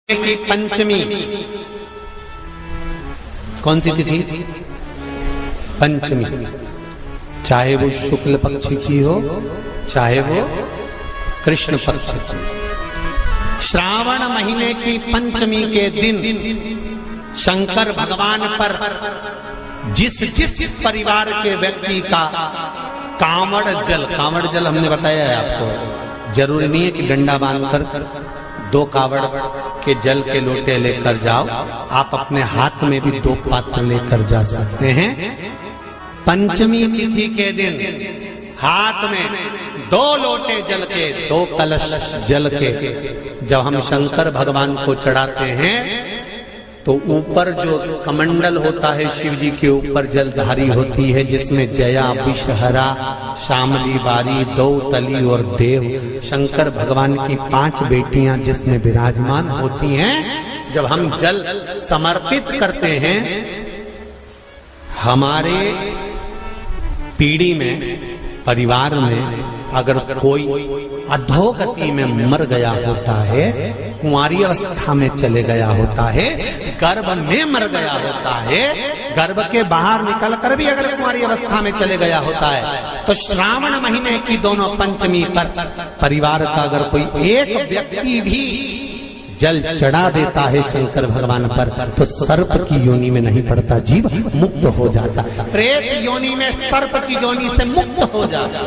की पंचमी कौन सी तिथि? पंचमी। चाहे वो शुक्ल पक्ष की हो चाहे वो कृष्ण पक्ष की। श्रावण महीने की पंचमी के दिन शंकर भगवान पर जिस जिस परिवार के व्यक्ति का कांवड़ जल हमने बताया है आपको, जरूरी नहीं है कि डंडा बांधकर 2 कावड़ के जल के लोटे लेकर जाओ, आप अपने हाथ में भी 2 पात्र लेकर जा सकते हैं। पंचमी तिथि के दिन हाथ में 2 लोटे जल के, 2 कलश जल के जब हम शंकर भगवान को चढ़ाते हैं तो ऊपर जो कमंडल होता है शिव जी के ऊपर जलधारी होती है, जिसमें जया, विषहरा, शामली बारी, दौतली और देव, शंकर भगवान की 5 बेटियां जिसमें विराजमान होती हैं। जब हम जल समर्पित करते हैं, हमारे पीढ़ी में, परिवार में अगर कोई अधोगति में मर गया होता है, कुंवारी अवस्था में चले गया होता है, गर्भ में मर गया होता है, गर्भ के बाहर निकल कर भी अगर कुंवारी अवस्था में चले गया होता है, तो श्रावण महीने की दोनों पंचमी पर परिवार का अगर कोई एक व्यक्ति भी जल चढ़ा देता है शंकर भगवान पर, तो सर्प की योनि में नहीं पड़ता, जीव मुक्त हो जाता, प्रेत योनि में सर्प की योनि से मुक्त हो जाता।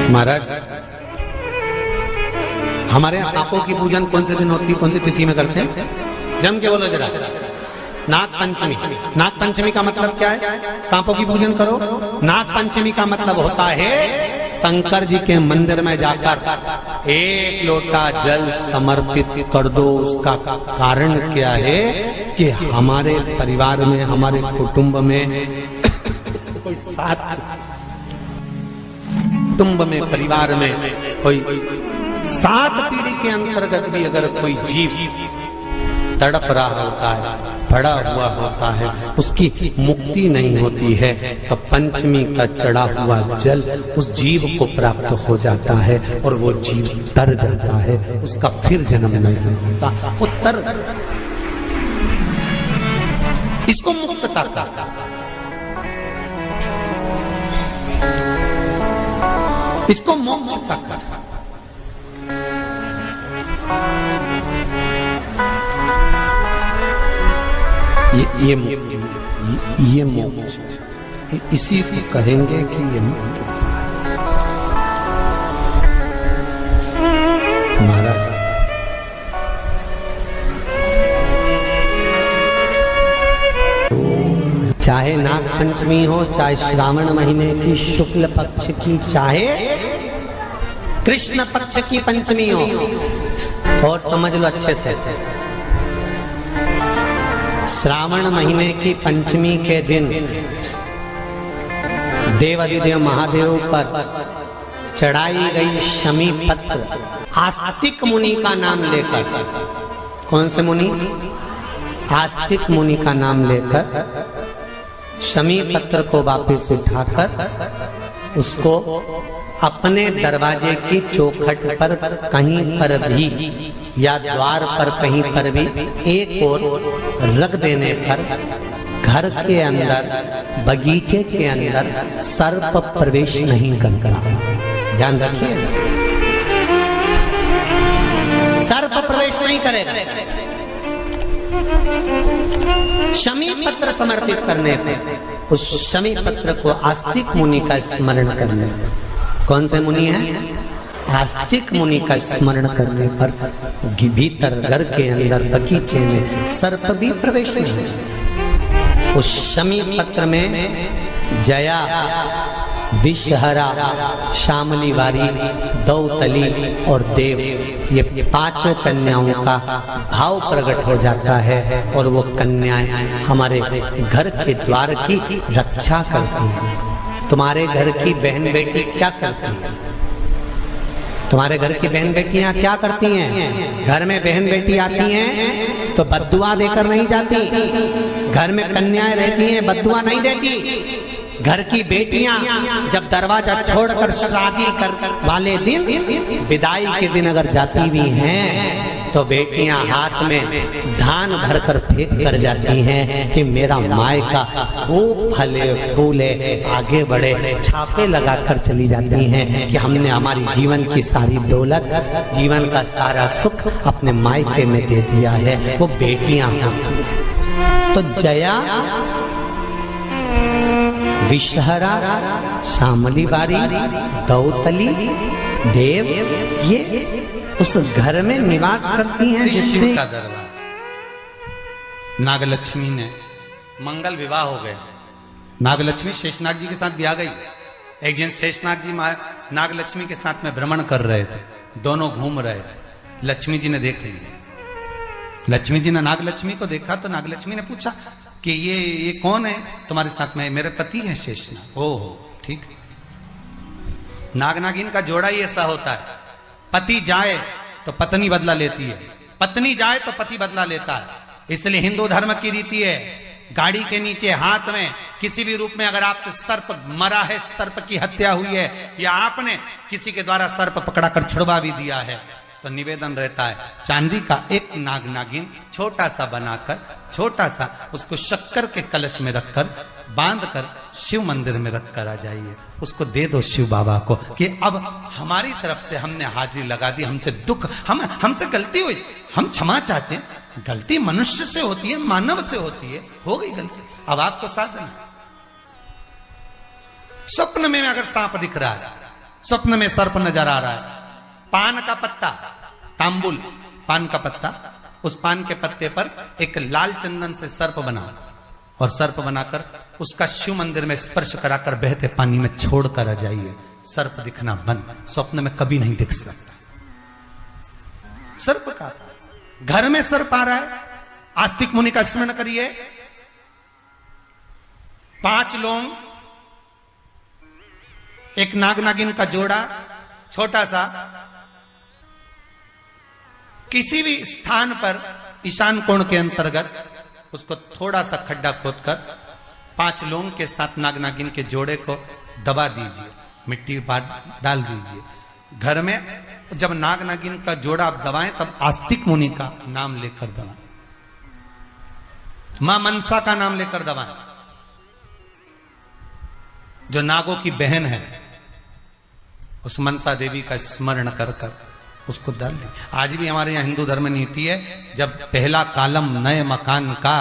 महाराज, हमारे यहाँ सांपों की पूजन कौन से दिन होती है, कौन सी तिथि में करते हैं? जम के बोलो जरा। नाग पंचमी। नाग पंचमी का मतलब क्या है? सांपों की पूजन करो। नाग पंचमी का मतलब होता है शंकर जी के मंदिर में जाकर 1 लोटा जल समर्पित कर दो। उसका कारण क्या है कि हमारे परिवार में, हमारे कुटुंब में कोई 7 कुटुंब में, परिवार में कोई 7 पीढ़ी के अंतर्गत भी अगर कोई जीव तड़प रहा होता है, पड़ा हुआ होता है, उसकी मुक्ति नहीं होती है, तो पंचमी का चढ़ा हुआ जल उस जीव को प्राप्त हो जाता है और वो जीव तर जाता है, उसका फिर जन्म नहीं होता, वो तर, इसको मुक्तता कहता है, इसको मोक्ष कहता है। ये मोक्ष, इसी को कहेंगे कि ये मुक्तता है। महाराज, चाहे नाग पंचमी हो, चाहे श्रावण महीने की शुक्ल पक्ष की, चाहे कृष्ण पक्ष की पंचमी हो, और समझ लो अच्छे से, श्रावण महीने की पंचमी के दिन देवाधिदेव महादेव पर चढ़ाई गई शमी पत्र आस्तिक मुनि का नाम लेकर, कौन से मुनि? आस्तिक मुनि का नाम लेकर शमी पत्र को वापस उठाकर उसको अपने दरवाजे की चौखट पर कहीं पर भी या द्वार पर कहीं पर भी एक ओर रख देने पर घर के अंदर, बगीचे के अंदर सर्प प्रवेश नहीं करता। ध्यान रखिए, सर्प प्रवेश नहीं करेगा। शमी पत्र समर्पित करने पर, उस शमी पत्र को आस्तिक मुनि का स्मरण करने, कौन से मुनि है? आस्तिक मुनि का स्मरण करने पर भीतर घर के अंदर बगीचे में सर्प भी प्रवेश नहीं। उस शमी पत्र में जया, विषहरा, शामली बारी, दौतली और देव, ये 5 कन्याओं का भाव प्रकट हो जाता है और वो कन्याएं हमारे घर के द्वार की रक्षा करती हैं। तुम्हारे घर की बहन बेटी क्या करती है? तुम्हारे घर की बहन बेटियां क्या करती हैं? घर में बहन बेटी आती हैं तो बद्दुआ देकर नहीं जाती। घर में कन्याएं रहती हैं, बद्दुआ नहीं देती। घर की बेटियां जब दरवाजा छोड़कर शादी कर वाले दिन, विदाई के दिन अगर जाती भी हैं तो बेटियां हाथ में धान भरकर फेंक कर जाती हैं कि मेरा मायका खूब फले फूले आगे बढ़े। छापे लगाकर चली जाती हैं कि हमने हमारी जीवन की सारी दौलत, जीवन का सारा सुख अपने मायके में दे दिया है। वो बेटियां होती हैं। तो जया, विषहरा, शामली बारी, दौतली, देव, ये उस घर में निवास करती हैं जिससे का दरबार। नागलक्ष्मी ने मंगल विवाह हो गया। नागलक्ष्मी शेषनाग जी के साथ ब्याह गई। एक दिन शेषनाग जी नागलक्ष्मी के साथ में भ्रमण कर रहे थे, दोनों घूम रहे थे। लक्ष्मी जी ने देख लिया। लक्ष्मी जी ने नागलक्ष्मी को देखा तो नागलक्ष्मी ने पूछा कि ये कौन है तुम्हारे साथ में? मेरे पति है शेषनाग। ओह ठीक। नाग नागिन का जोड़ा ही ऐसा होता है, पति जाए तो पत्नी बदला लेती है, पत्नी जाए तो पति बदला लेता है। इसलिए हिंदू धर्म की रीति है, गाड़ी के नीचे हाथ में किसी भी रूप में अगर आपसे सर्प मरा है, सर्प की हत्या हुई है, या आपने किसी के द्वारा सर्प पकड़ाकर छुड़वा भी दिया है, तो निवेदन रहता है चांदी का एक नाग नागिन छोटा सा बनाकर, छोटा सा उसको शक्कर के कलश में रखकर बांधकर शिव मंदिर में रखकर आ जाइए। उसको दे दो शिव बाबा को कि अब हमारी तरफ से हमने हाजिरी लगा दी, हमसे दुख, हमसे गलती हुई, हम क्षमा चाहते हैं। गलती मनुष्य से होती है, मानव से होती है, हो गई गलती, अब आपको साधन है। स्वप्न में अगर सांप दिख रहा है, स्वप्न में सर्प नजर आ रहा है, पान का पत्ता, तांबुल पान का पत्ता, उस पान के पत्ते पर एक लाल चंदन से सर्प बना और सर्प बनाकर उसका शिव मंदिर में स्पर्श कराकर बहते पानी में छोड़कर आ जाइए। सर्प दिखना बंद, स्वप्न में कभी नहीं दिख सकता। सर्प का घर में सर्प आ रहा है, आस्तिक मुनि का स्मरण करिए। 5 लौंग, एक नाग नागिन का जोड़ा छोटा सा, किसी भी स्थान पर ईशान कोण के अंतर्गत उसको थोड़ा सा खड्डा खोदकर 5 लौंग के साथ नाग नागिन के जोड़े को दबा दीजिए, मिट्टी डाल दीजिए। घर में जब नाग नागिन का जोड़ा आप दबाएं तब आस्तिक मुनि का नाम लेकर दबाएं, मां मनसा का नाम लेकर दबाएं, जो नागों की बहन है, उस मनसा देवी का स्मरण कर कर उसको डाल दी। आज भी हमारे यहाँ हिंदू धर्म नीति है, जब पहला कॉलम नए मकान का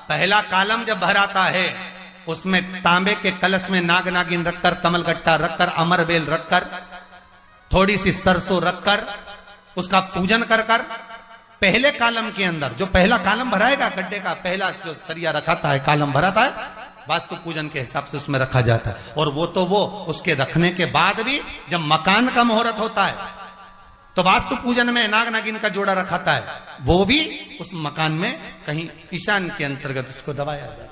पहला कॉलम जब भराता है, उसमें तांबे के कलश में नाग नागिन रखकर, कमलगट्टा रखकर, अमरबेल रखकर, थोड़ी सी सरसों रखकर उसका पूजन कर कर पहले कॉलम के अंदर, जो पहला कॉलम भराएगा, गड्ढे का पहला जो सरिया रखाता है, कॉलम भराता है, वास्तु पूजन के हिसाब से उसमें रखा जाता है। और वो तो वो उसके रखने के बाद भी जब मकान का मुहूर्त होता है तो वास्तु पूजन में नाग नागिन का जोड़ा रखाता है, वो भी उस मकान में कहीं ईशान के अंतर्गत उसको दबाया जाता है।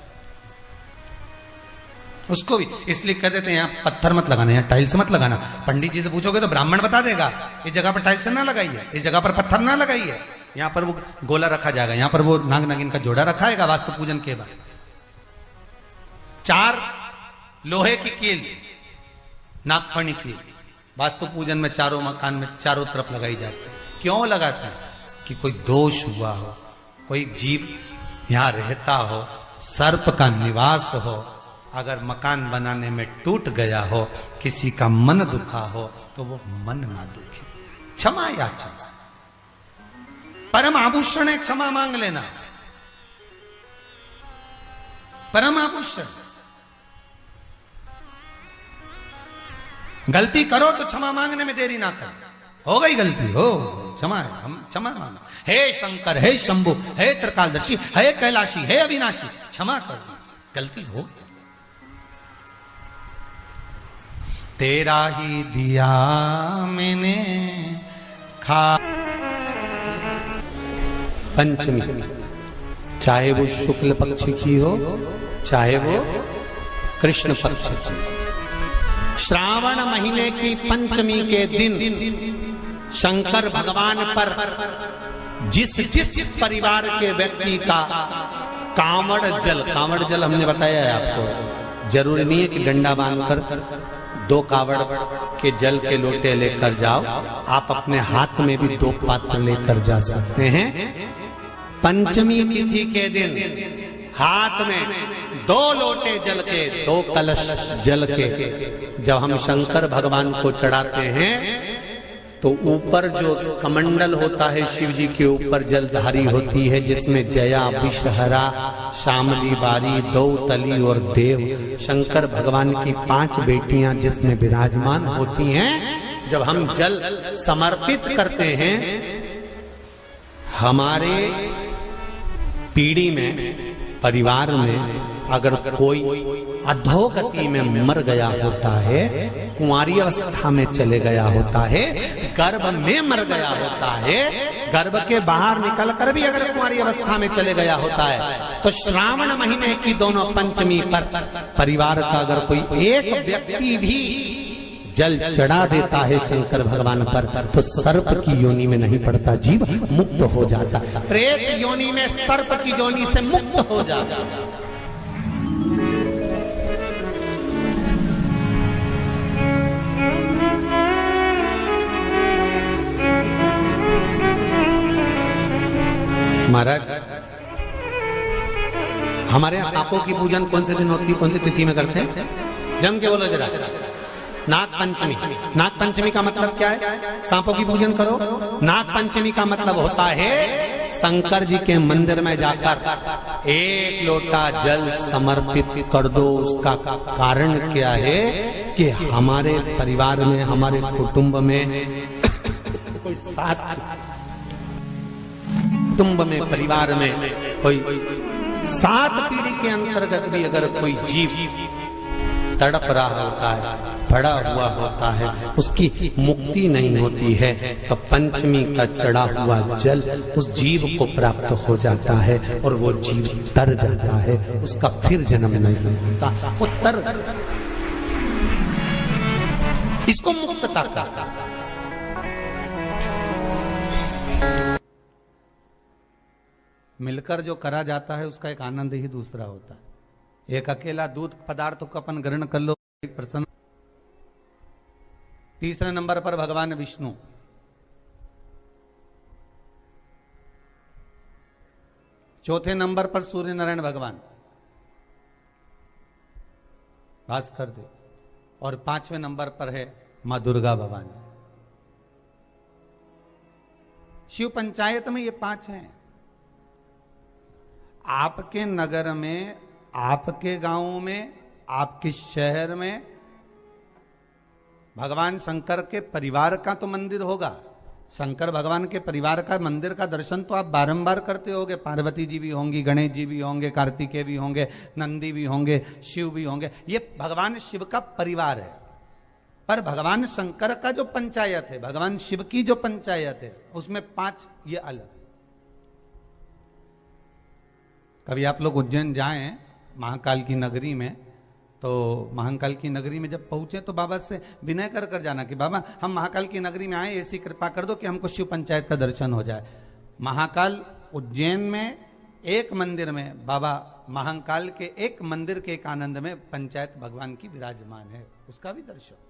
उसको भी इसलिए कह देते हैं यहाँ पत्थर मत लगाना, यहाँ टाइल्स मत लगाना। पंडित जी से पूछोगे तो ब्राह्मण बता देगा इस जगह पर टाइल्स ना लगाइए, इस जगह पर पत्थर ना लगाइए, यहाँ पर वो गोला रखा जाएगा, यहाँ पर वो नाग नागिन का जोड़ा रखाएगा वास्तु पूजन के बाद। 4 लोहे की कील, नागफणी कील, वास्तु पूजन में चारों मकान में चारों तरफ लगाई जाती है। क्यों लगाते हैं? कि कोई दोष हुआ हो, कोई जीव यहां रहता हो, सर्प का निवास हो, अगर मकान बनाने में टूट गया हो, किसी का मन दुखा हो, तो वो मन ना दुखे। क्षमा याचना, परम आभूषण है क्षमा मांग लेना, परम आभूषण। गलती करो तो क्षमा मांगने में देरी ना कर, हो गई गलती, हो क्षमा है, हम क्षमा मांगो। हे शंकर, हे शंभु, हे त्रिकालदर्शी, हे कैलाशी, हे अविनाशी, क्षमा कर दीजिए, गलती हो गई। तेरा ही दिया मैंने खा। पंचमी, चाहे वो शुक्ल पक्ष की हो, चाहे वो कृष्ण पक्ष की, श्रावण महीने की पंचमी के दिन शंकर भगवान पर जिस जिस परिवार के व्यक्ति का कांवड़ जल हमने बताया है आपको, जरूरी नहीं है कि डंडा बांधकर 2 कावड़ के जल के लोटे लेकर जाओ, आप अपने हाथ में भी 2 पात्र लेकर जा सकते हैं। पंचमी तिथि के दिन हाथ में 2 लोटे जल के, 2 कलश जल के जब हम शंकर भगवान को चढ़ाते हैं तो ऊपर जो कमंडल होता है शिव जी के ऊपर जलधारी होती है, जिसमें जया, विषहरा, शामली, बारी, दौतली और देव, शंकर भगवान की 5 बेटियां जिसमें विराजमान होती हैं। जब हम जल समर्पित करते हैं, हमारे पीढ़ी में, परिवार में अगर कोई अधोगति में मर गया होता है, कुंवारी अवस्था में चले गया होता है, गर्भ में मर गया होता है, गर्भ के बाहर निकल कर भी अगर कुंवारी अवस्था में चले गया होता है, तो श्रावण महीने की दोनों पंचमी पर परिवार का अगर कोई एक व्यक्ति भी जल चढ़ा देता है शंकर भगवान पर, तो सर्प की योनि में नहीं पड़ता, जीव मुक्त हो जाता, प्रेत योनि में सर्प की योनि से मुक्त हो जाता। महाराज, हमारे यहाँ सांपों की पूजन कौन से दिन होती है, कौन सी तिथि में करते हैं? जम के बोलो जरा। नाग पंचमी। नाग पंचमी का मतलब क्या है? सांपों की पूजन करो। नाग पंचमी का मतलब होता है शंकर जी के मंदिर में जाकर 1 लोटा जल समर्पित कर दो। उसका कारण क्या है कि हमारे परिवार में, हमारे कुटुंब में कोई 7 कुटुंब में, परिवार में कोई 7 पीढ़ी के अंतर्गत भी अगर कोई जीव तड़प रहा होता है, पड़ा हुआ होता है, उसकी मुक्ति नहीं होती है, तो पंचमी का चढ़ा हुआ जल उस जीव को प्राप्त हो जाता है और वो जीव तर जाता है, उसका फिर जन्म नहीं होता, वो तर, इसको मुक्तता का। मिलकर जो करा जाता है उसका एक आनंद ही दूसरा होता है। एक अकेला दूध पदार्थ को अपन ग्रहण कर लो, प्रसन्न। तीसरे नंबर पर भगवान विष्णु, चौथे नंबर पर सूर्य नारायण भगवान, भास्कर देव, और 5वें नंबर पर है मां दुर्गा भवानी। शिव पंचायत में ये 5 हैं। आपके नगर में, आपके गांव में, आपके शहर में भगवान शंकर के परिवार का तो मंदिर होगा। शंकर भगवान के परिवार का मंदिर का दर्शन तो आप बारंबार करते होंगे। पार्वती जी भी होंगी, गणेश जी भी होंगे, कार्तिकेय भी होंगे, नंदी भी होंगे, शिव भी होंगे। ये भगवान शिव का परिवार है। पर भगवान शंकर का जो पंचायत है, भगवान शिव की जो पंचायत है, उसमें 5 ये अलग। कभी आप लोग उज्जैन जाएं महाकाल की नगरी में, तो महाकाल की नगरी में जब पहुंचे तो बाबा से विनय कर कर जाना कि बाबा हम महाकाल की नगरी में आए, ऐसी कृपा कर दो कि हमको शिव पंचायत का दर्शन हो जाए। महाकाल उज्जैन में एक मंदिर में, बाबा महाकाल के एक मंदिर के एक आनंद में पंचायत भगवान की विराजमान है, उसका भी दर्शन।